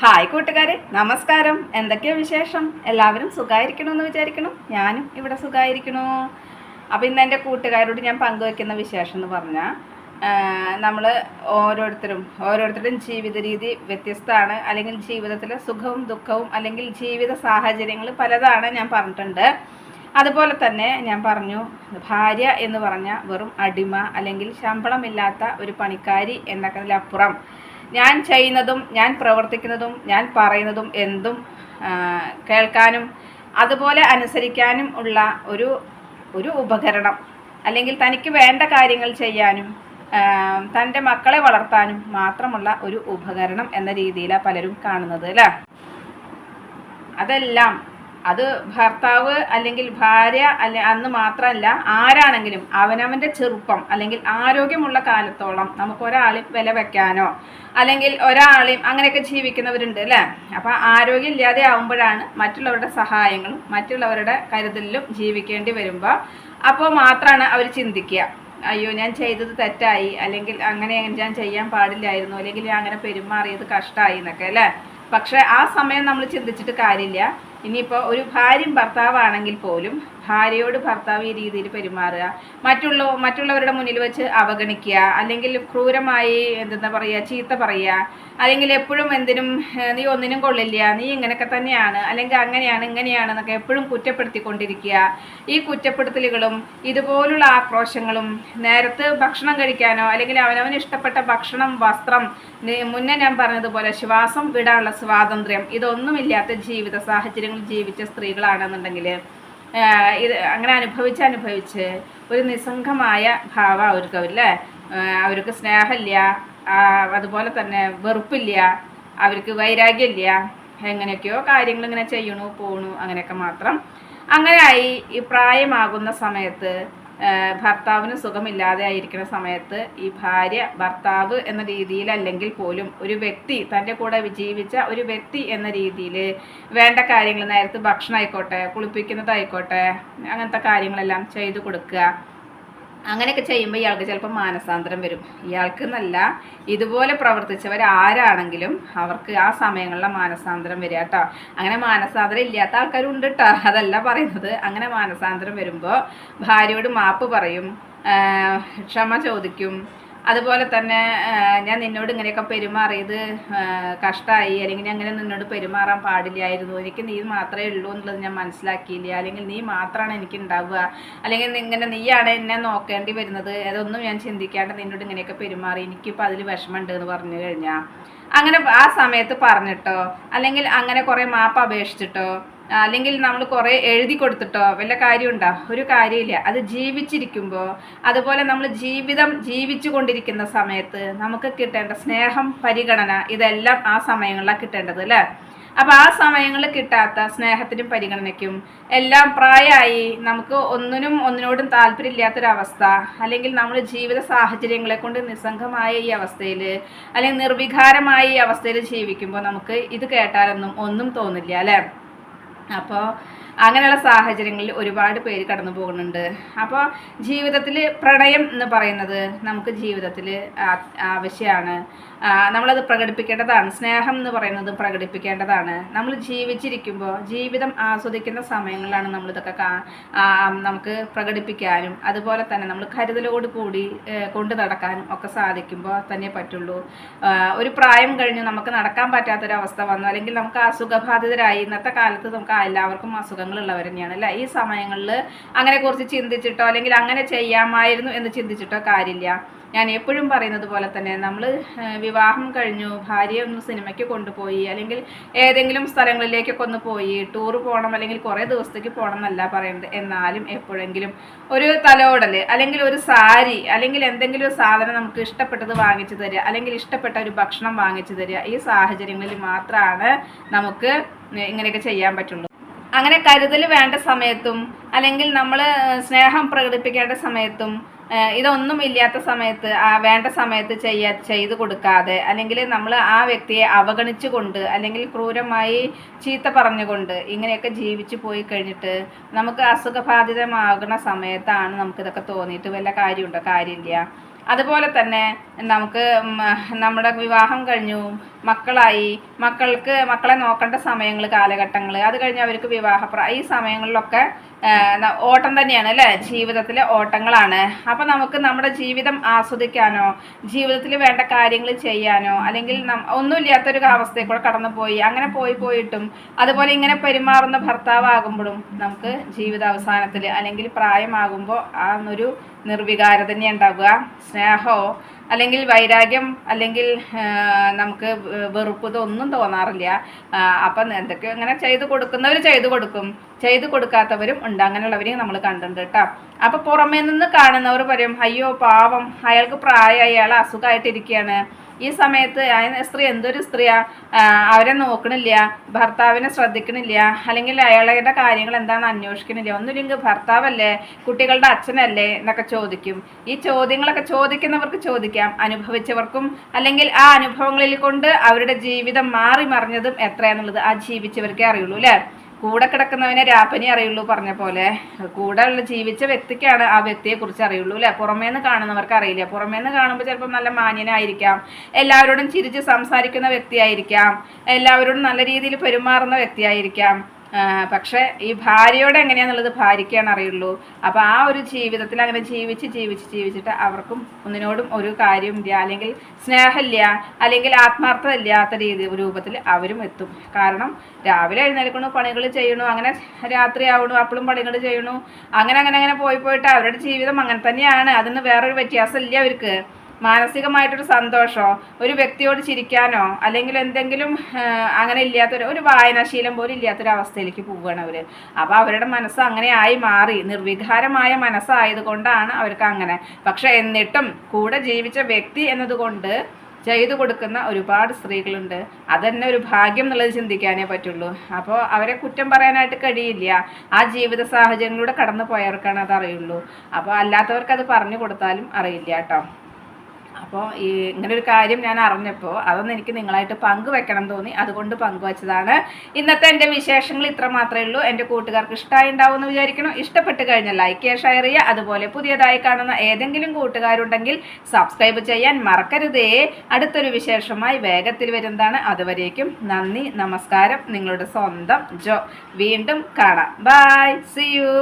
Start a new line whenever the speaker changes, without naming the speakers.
Hi കൂട്ടുകാരെ, നമസ്കാരം. എന്തൊക്കെയാ വിശേഷം? എല്ലാവരും സുഖമായിരിക്കണമെന്ന് വിചാരിക്കണം. ഞാനും ഇവിടെ സുഖമായിരിക്കണു. അപ്പോൾ ഇന്ന് എൻ്റെ കൂട്ടുകാരോട് ഞാൻ പങ്കുവെക്കുന്ന വിശേഷം എന്ന് പറഞ്ഞാൽ, നമ്മൾ ഓരോരുത്തരുടെയും ജീവിത രീതി വ്യത്യസ്തമാണ്. അല്ലെങ്കിൽ ജീവിതത്തിലെ സുഖവും ദുഃഖവും അല്ലെങ്കിൽ ജീവിത സാഹചര്യങ്ങൾ പലതാണ് ഞാൻ പറഞ്ഞിട്ടുണ്ട്. അതുപോലെ തന്നെ ഞാൻ പറഞ്ഞു, ഭാര്യ എന്ന് പറഞ്ഞാൽ വെറും അടിമ അല്ലെങ്കിൽ ശമ്പളമില്ലാത്ത ഒരു പണിക്കാരി എന്നതിലപ്പുറം ഞാൻ ചെയ്യുന്നതും ഞാൻ പ്രവർത്തിക്കുന്നതും ഞാൻ പറയുന്നതും എന്തും കേൾക്കാനും അതുപോലെ അനുസരിക്കാനും ഉള്ള ഒരു ഉപകരണം, അല്ലെങ്കിൽ തനിക്ക് വേണ്ട കാര്യങ്ങൾ ചെയ്യാനും തൻ്റെ മക്കളെ വളർത്താനും മാത്രമുള്ള ഒരു ഉപകരണം എന്ന രീതിയിലാണ് പലരും കാണുന്നത് അല്ലേ. അതെല്ലാം അത് ഭർത്താവ് അല്ലെങ്കിൽ ഭാര്യ അന്ന് മാത്രമല്ല, ആരാണെങ്കിലും അവനവൻ്റെ ചെറുപ്പം അല്ലെങ്കിൽ ആരോഗ്യമുള്ള കാലത്തോളം നമുക്ക് ഒരാളെയും വില വെക്കാനോ അല്ലെങ്കിൽ ഒരാളെയും അങ്ങനെയൊക്കെ ജീവിക്കുന്നവരുണ്ട് അല്ലേ. അപ്പോൾ ആരോഗ്യം ഇല്ലാതെ ആവുമ്പോഴാണ് മറ്റുള്ളവരുടെ സഹായങ്ങളും മറ്റുള്ളവരുടെ കരുതലിലും ജീവിക്കേണ്ടി വരുമ്പോൾ അപ്പോൾ മാത്രമാണ് അവർ ചിന്തിക്കുക, അയ്യോ ഞാൻ ചെയ്തത് തെറ്റായി, അല്ലെങ്കിൽ അങ്ങനെ ഞാൻ ചെയ്യാൻ പാടില്ലായിരുന്നു, അല്ലെങ്കിൽ ഞാൻ അങ്ങനെ പെരുമാറിയത് കഷ്ടമായി എന്നൊക്കെ അല്ലേ. പക്ഷെ ആ സമയം നമ്മൾ ചിന്തിച്ചിട്ട് കാര്യമില്ല. ഇനിയിപ്പോൾ ഒരു ഭാര്യയും ഭർത്താവാണെങ്കിൽ പോലും ഭാര്യയോട് ഭർത്താവ് ഈ രീതിയിൽ പെരുമാറുക, മറ്റുള്ളവരുടെ മുന്നിൽ വെച്ച് അവഗണിക്കുക, അല്ലെങ്കിൽ ക്രൂരമായി എന്താ പറയുക, ചീത്ത പറയുക, അല്ലെങ്കിൽ എപ്പോഴും എന്തിനും നീ ഒന്നിനും കൊള്ളില്ല, നീ ഇങ്ങനെയൊക്കെ തന്നെയാണ്, അല്ലെങ്കിൽ അങ്ങനെയാണ് ഇങ്ങനെയാണെന്നൊക്കെ എപ്പോഴും കുറ്റപ്പെടുത്തിക്കൊണ്ടിരിക്കുക. ഈ കുറ്റപ്പെടുത്തലുകളും ഇതുപോലുള്ള ആക്രോശങ്ങളും നേരത്തെ ഭക്ഷണം കഴിക്കാനോ അല്ലെങ്കിൽ അവനവന് ഇഷ്ടപ്പെട്ട ഭക്ഷണം, വസ്ത്രം, മുന്നേ ഞാൻ പറഞ്ഞതുപോലെ ശ്വാസം വിടാനുള്ള സ്വാതന്ത്ര്യം, ഇതൊന്നുമില്ലാത്ത ജീവിത സാഹചര്യങ്ങൾ ജീവിച്ച സ്ത്രീകളാണെന്നുണ്ടെങ്കിൽ ഇത് അങ്ങനെ അനുഭവിച്ച് ഒരു നിസ്സംഗമായ ഭാവം അവർക്കല്ലേ. അവർക്ക് സ്നേഹമില്ല, അതുപോലെ തന്നെ വെറുപ്പില്ല, അവർക്ക് വൈരാഗ്യമില്ല, എങ്ങനെയൊക്കെയോ കാര്യങ്ങൾ ഇങ്ങനെ ചെയ്യണു പോണു അങ്ങനെയൊക്കെ മാത്രം. അങ്ങനെയായി ഈ പ്രായമാകുന്ന സമയത്ത് ഭർത്താവിന് സുഖമില്ലാതെ ആയിരിക്കുന്ന സമയത്ത് ഈ ഭാര്യ ഭർത്താവ് എന്ന രീതിയിലല്ലെങ്കിൽ പോലും ഒരു വ്യക്തി, തൻ്റെ കൂടെ ജീവിച്ച ഒരു വ്യക്തി എന്ന രീതിയിൽ വേണ്ട കാര്യങ്ങൾ, നേരത്തെ ഭക്ഷണം ആയിക്കോട്ടെ, കുളിപ്പിക്കുന്നതായിക്കോട്ടെ, അങ്ങനത്തെ കാര്യങ്ങളെല്ലാം ചെയ്തു കൊടുക്കുക. അങ്ങനെയൊക്കെ ചെയ്യുമ്പോൾ ഇയാൾക്ക് ചിലപ്പോൾ മാനസാന്തരം വരും. ഇയാൾക്ക് എന്നല്ല, ഇതുപോലെ പ്രവർത്തിച്ചവരാരാണെങ്കിലും അവർക്ക് ആ സമയങ്ങളിലെ മാനസാന്തരം വരിക കേട്ടോ. അങ്ങനെ മാനസാന്തരം ഇല്ലാത്ത ആൾക്കാരുണ്ട് കേട്ടോ, അതല്ല പറയുന്നത്. അങ്ങനെ മാനസാന്തരം വരുമ്പോൾ ഭാര്യയോട് മാപ്പ് പറയും, ക്ഷമ ചോദിക്കും. അതുപോലെ തന്നെ ഞാൻ നിന്നോട് ഇങ്ങനെയൊക്കെ പെരുമാറിയത് കഷ്ടമായി, അല്ലെങ്കിൽ ഞാൻ അങ്ങനെ നിന്നോട് പെരുമാറാൻ പാടില്ലായിരുന്നു, എനിക്ക് നീ മാത്രമേ ഉള്ളൂ എന്നുള്ളത് ഞാൻ മനസ്സിലാക്കിയില്ല, അല്ലെങ്കിൽ നീ മാത്രമാണ് എനിക്ക് ഉണ്ടാവുക, അല്ലെങ്കിൽ ഇങ്ങനെ നീയാണ് എന്നെ നോക്കേണ്ടി വരുന്നത്, അതൊന്നും ഞാൻ ചിന്തിക്കാണ്ട് നിന്നോട് ഇങ്ങനെയൊക്കെ പെരുമാറി, എനിക്കിപ്പോൾ അതിൽ വിഷമമുണ്ട് എന്ന് പറഞ്ഞു കഴിഞ്ഞാൽ അങ്ങനെ ആ സമയത്ത് പറഞ്ഞിട്ടോ, അല്ലെങ്കിൽ അങ്ങനെ കുറേ മാപ്പ് അപേക്ഷിച്ചിട്ടോ, അല്ലെങ്കിൽ നമ്മൾ കുറേ എഴുതി കൊടുത്തിട്ടോ വല്ല കാര്യമുണ്ടോ? ഒരു കാര്യമില്ല. അത് ജീവിച്ചിരിക്കുമ്പോൾ, അതുപോലെ നമ്മൾ ജീവിതം ജീവിച്ചു കൊണ്ടിരിക്കുന്ന സമയത്ത് നമുക്ക് കിട്ടേണ്ട സ്നേഹം, പരിഗണന, ഇതെല്ലാം ആ സമയങ്ങളിലാണ് കിട്ടേണ്ടത് അല്ലേ. അപ്പോൾ ആ സമയങ്ങളിൽ കിട്ടാത്ത സ്നേഹത്തിനും പരിഗണനയ്ക്കും എല്ലാം പ്രായമായി നമുക്ക് ഒന്നിനോടും താല്പര്യമില്ലാത്തൊരവസ്ഥ, അല്ലെങ്കിൽ നമ്മൾ ജീവിത സാഹചര്യങ്ങളെ കൊണ്ട് നിസ്സംഗമായ ഈ അവസ്ഥയിൽ അല്ലെങ്കിൽ നിർവികാരമായ ഈ അവസ്ഥയിൽ ജീവിക്കുമ്പോൾ നമുക്ക് ഇത് കേട്ടാലൊന്നും ഒന്നും തോന്നില്ല അല്ലേ. അപ്പോൾ അങ്ങനെയുള്ള സാഹചര്യങ്ങളിൽ ഒരുപാട് പേര് കടന്നു പോകുന്നുണ്ട്. അപ്പോൾ ജീവിതത്തിൽ പ്രണയം എന്ന് പറയുന്നത് നമുക്ക് ജീവിതത്തിൽ ആവശ്യമാണ്. നമ്മളത് പ്രകടിപ്പിക്കേണ്ടതാണ്. സ്നേഹം എന്ന് പറയുന്നത് പ്രകടിപ്പിക്കേണ്ടതാണ്. നമ്മൾ ജീവിച്ചിരിക്കുമ്പോൾ ജീവിതം ആസ്വദിക്കുന്ന സമയങ്ങളിലാണ് നമ്മളിതൊക്കെ നമുക്ക് പ്രകടിപ്പിക്കാനും അതുപോലെ തന്നെ നമ്മൾ കരുതലോട് കൂടി കൊണ്ടു നടക്കാനും ഒക്കെ സാധിക്കുമ്പോൾ തന്നെ പറ്റുള്ളൂ. ഒരു പ്രായം കഴിഞ്ഞ് നമുക്ക് നടക്കാൻ പറ്റാത്തൊരവസ്ഥ വന്നു, അല്ലെങ്കിൽ നമുക്ക് അസുഖബാധിതരായി, ഇന്നത്തെ കാലത്ത് നമുക്ക് എല്ലാവർക്കും അസുഖങ്ങളുള്ളവർ തന്നെയാണ് അല്ലേ. ഈ സമയങ്ങളിൽ അങ്ങനെ കുറിച്ച് ചിന്തിച്ചിട്ടോ അല്ലെങ്കിൽ അങ്ങനെ ചെയ്യാമായിരുന്നു എന്ന് ചിന്തിച്ചിട്ടോ കാര്യമില്ല. ഞാൻ എപ്പോഴും പറയുന്നത് പോലെ തന്നെ നമ്മൾ വിവാഹം കഴിഞ്ഞു, ഭാര്യയെ ഒന്ന് സിനിമയ്ക്ക് കൊണ്ടുപോയി, അല്ലെങ്കിൽ ഏതെങ്കിലും സ്ഥലങ്ങളിലേക്കൊക്കെ ഒന്ന് പോയി ടൂർ പോകണം, അല്ലെങ്കിൽ കുറേ ദിവസത്തേക്ക് പോകണം എന്നല്ല പറയുന്നത്. എന്നാലും എപ്പോഴെങ്കിലും ഒരു തലോടൽ, അല്ലെങ്കിൽ ഒരു സാരി, അല്ലെങ്കിൽ എന്തെങ്കിലും ഒരു സാധനം നമുക്ക് ഇഷ്ടപ്പെട്ടത് വാങ്ങിച്ചു തരിക, അല്ലെങ്കിൽ ഇഷ്ടപ്പെട്ട ഒരു ഭക്ഷണം വാങ്ങിച്ചു തരിക, ഈ സാഹചര്യങ്ങളിൽ മാത്രമാണ് നമുക്ക് ഇങ്ങനെയൊക്കെ ചെയ്യാൻ പറ്റുള്ളൂ. അങ്ങനെ കരുതൽ വേണ്ട സമയത്തും അല്ലെങ്കിൽ നമ്മൾ സ്നേഹം പ്രകടിപ്പിക്കേണ്ട സമയത്തും ഇതൊന്നും ഇല്ലാത്ത സമയത്ത് വേണ്ട സമയത്ത് ചെയ്തു കൊടുക്കാതെ, അല്ലെങ്കിൽ നമ്മൾ ആ വ്യക്തിയെ അവഗണിച്ചുകൊണ്ട് അല്ലെങ്കിൽ ക്രൂരമായി ചീത്ത പറഞ്ഞുകൊണ്ട് ഇങ്ങനെയൊക്കെ ജീവിച്ചു പോയി കഴിഞ്ഞിട്ട് നമുക്ക് അസുഖബാധിതമാകുന്ന സമയത്താണ് നമുക്കിതൊക്കെ തോന്നിയിട്ട് വല്ല കാര്യമുണ്ടോ? കാര്യമില്ല. അതുപോലെ തന്നെ നമുക്ക് നമ്മുടെ വിവാഹം കഴിഞ്ഞു, മക്കളായി, മക്കളെ നോക്കേണ്ട സമയങ്ങൾ, കാലഘട്ടങ്ങൾ, അത് കഴിഞ്ഞ് അവർക്ക് ഈ സമയങ്ങളിലൊക്കെ ഓട്ടം തന്നെയാണ് അല്ലേ, ജീവിതത്തിലെ ഓട്ടങ്ങളാണ്. അപ്പം നമുക്ക് നമ്മുടെ ജീവിതം ആസ്വദിക്കാനോ ജീവിതത്തിൽ വേണ്ട കാര്യങ്ങൾ ചെയ്യാനോ അല്ലെങ്കിൽ ഒന്നുമില്ലാത്തൊരു അവസ്ഥയിൽ കൂടെ കടന്നുപോയി അങ്ങനെ പോയിട്ടും അതുപോലെ ഇങ്ങനെ പെരുമാറുന്ന ഭർത്താവാകുമ്പോഴും നമുക്ക് ജീവിതാവസാനത്തിൽ അല്ലെങ്കിൽ പ്രായമാകുമ്പോൾ ആ ഒരു നിർവികാരം തന്നെ ഉണ്ടാവുക. സ്നേഹമോ അല്ലെങ്കിൽ വൈരാഗ്യം അല്ലെങ്കിൽ നമുക്ക് വെറുപ്പ് ഇതൊന്നും തോന്നാറില്ല. അപ്പം എന്തൊക്കെ ഇങ്ങനെ ചെയ്തു കൊടുക്കുന്നവർ ചെയ്തു കൊടുക്കും, ചെയ്തു കൊടുക്കാത്തവരും ഉണ്ട്. അങ്ങനെയുള്ളവരെയും നമ്മൾ കണ്ടിട്ടുണ്ട് കേട്ടോ. അപ്പം പുറമേ നിന്ന് കാണുന്നവർ പറയും, അയ്യോ പാവം, അയാൾക്ക് പ്രായമായി, അയാൾ അസുഖമായിട്ടിരിക്കുകയാണ്, ഈ സമയത്ത് സ്ത്രീ എന്തൊരു സ്ത്രീയാ, അവരെ നോക്കണില്ല, ഭർത്താവിനെ ശ്രദ്ധിക്കണില്ല, അല്ലെങ്കിൽ അയാളുടെ കാര്യങ്ങൾ എന്താണെന്ന് അന്വേഷിക്കണില്ല, ഒന്നുമില്ലെങ്കിൽ ഭർത്താവല്ലേ, കുട്ടികളുടെ അച്ഛനല്ലേ എന്നൊക്കെ ചോദിക്കും. ഈ ചോദ്യങ്ങളൊക്കെ ചോദിക്കുന്നവർക്ക് ചോദിക്കാം, അനുഭവിച്ചവർക്കും അല്ലെങ്കിൽ ആ അനുഭവങ്ങളിൽ കൊണ്ട് അവരുടെ ജീവിതം മാറി മറിഞ്ഞതും എത്രയാന്നുള്ളത് ആ ജീവിച്ചവർക്കേ അറിയുള്ളൂ അല്ലേ. കൂടെ കിടക്കുന്നവനെ രാപ്പനി അറിയുള്ളൂ പറഞ്ഞ പോലെ കൂടെ ഉള്ള ജീവിച്ച വ്യക്തിക്കാണ് ആ വ്യക്തിയെ കുറിച്ച് അറിയുള്ളൂ അല്ലെ. പുറമേന്ന് കാണുന്നവർക്ക് അറിയില്ല. പുറമേന്ന് കാണുമ്പോൾ ചിലപ്പോൾ നല്ല മാന്യനായിരിക്കാം, എല്ലാവരോടും ചിരിച്ച് സംസാരിക്കുന്ന വ്യക്തിയായിരിക്കാം, എല്ലാവരോടും നല്ല രീതിയിൽ പെരുമാറുന്ന വ്യക്തിയായിരിക്കാം. പക്ഷെ ഈ ഭാര്യയോട് എങ്ങനെയാന്നുള്ളത് ഭാര്യയ്ക്കാണ് അറിയുള്ളൂ. അപ്പോൾ ആ ഒരു ജീവിതത്തിൽ അങ്ങനെ ജീവിച്ചിട്ട് അവർക്കും ഒന്നിനോടും ഒരു കാര്യമില്ല, അല്ലെങ്കിൽ സ്നേഹമില്ല, അല്ലെങ്കിൽ ആത്മാർത്ഥത ഇല്ലാത്ത രൂപത്തിൽ അവരും എത്തും. കാരണം രാവിലെ എഴുന്നേൽക്കണു, പണികൾ ചെയ്യണു, അങ്ങനെ രാത്രി ആവണു, അപ്പോഴും പണികൾ ചെയ്യണു, അങ്ങനെ പോയിട്ട് അവരുടെ ജീവിതം അങ്ങനെ തന്നെയാണ്. അതിന് വേറൊരു വ്യത്യാസം ഇല്ല അവർക്ക്. മാനസികമായിട്ടൊരു സന്തോഷമോ ഒരു വ്യക്തിയോട് ചിരിക്കാനോ അല്ലെങ്കിൽ എന്തെങ്കിലും അങ്ങനെ ഒരു വായനാശീലം പോലും ഇല്ലാത്തൊരവസ്ഥയിലേക്ക് പോവുകയാണ് അവർ. അപ്പോൾ അവരുടെ മനസ്സ് അങ്ങനെ ആയി മാറി, നിർവികാരമായ മനസ്സായതുകൊണ്ടാണ് അവർക്ക് അങ്ങനെ. പക്ഷെ എന്നിട്ടും കൂടെ ജീവിച്ച വ്യക്തി എന്നതുകൊണ്ട് ചെയ്തു കൊടുക്കുന്ന ഒരുപാട് സ്ത്രീകളുണ്ട്. അതന്നെ ഒരു ഭാഗ്യം എന്നുള്ളത് ചിന്തിക്കാനേ പറ്റുള്ളൂ. അപ്പോൾ അവരെ കുറ്റം പറയാനായിട്ട് കഴിയില്ല. ആ ജീവിത സാഹചര്യങ്ങളിലൂടെ കടന്നു പോയവർക്കാണ് അത് അറിയുള്ളൂ. അപ്പോൾ അല്ലാത്തവർക്ക് അത് പറഞ്ഞു കൊടുത്താലും അറിയില്ല കേട്ടോ. അപ്പോൾ ഇങ്ങനൊരു കാര്യം ഞാൻ അറിഞ്ഞപ്പോൾ അതൊന്ന് എനിക്ക് നിങ്ങളായിട്ട് പങ്കുവെക്കണം തോന്നി, അതുകൊണ്ട് പങ്കുവച്ചതാണ്. ഇന്നത്തെ എൻ്റെ വിശേഷങ്ങൾ ഇത്ര മാത്രമേ ഉള്ളൂ. എൻ്റെ കൂട്ടുകാർക്ക് ഇഷ്ടമായി ഉണ്ടാവും എന്ന് വിചാരിക്കണം. ഇഷ്ടപ്പെട്ട് കഴിഞ്ഞാൽ ലൈക്ക് ചെയ്യുക, ഷെയർ ചെയ്യുക. അതുപോലെ പുതിയതായി കാണുന്ന ഏതെങ്കിലും കൂട്ടുകാരുണ്ടെങ്കിൽ സബ്സ്ക്രൈബ് ചെയ്യാൻ മറക്കരുതേ. അടുത്തൊരു വിശേഷമായി വേഗത്തിൽ വരുന്നതാണ്. അതുവരേക്കും നന്ദി, നമസ്കാരം. നിങ്ങളുടെ സ്വന്തം ജോ. വീണ്ടും കാണാം. Bye, see U.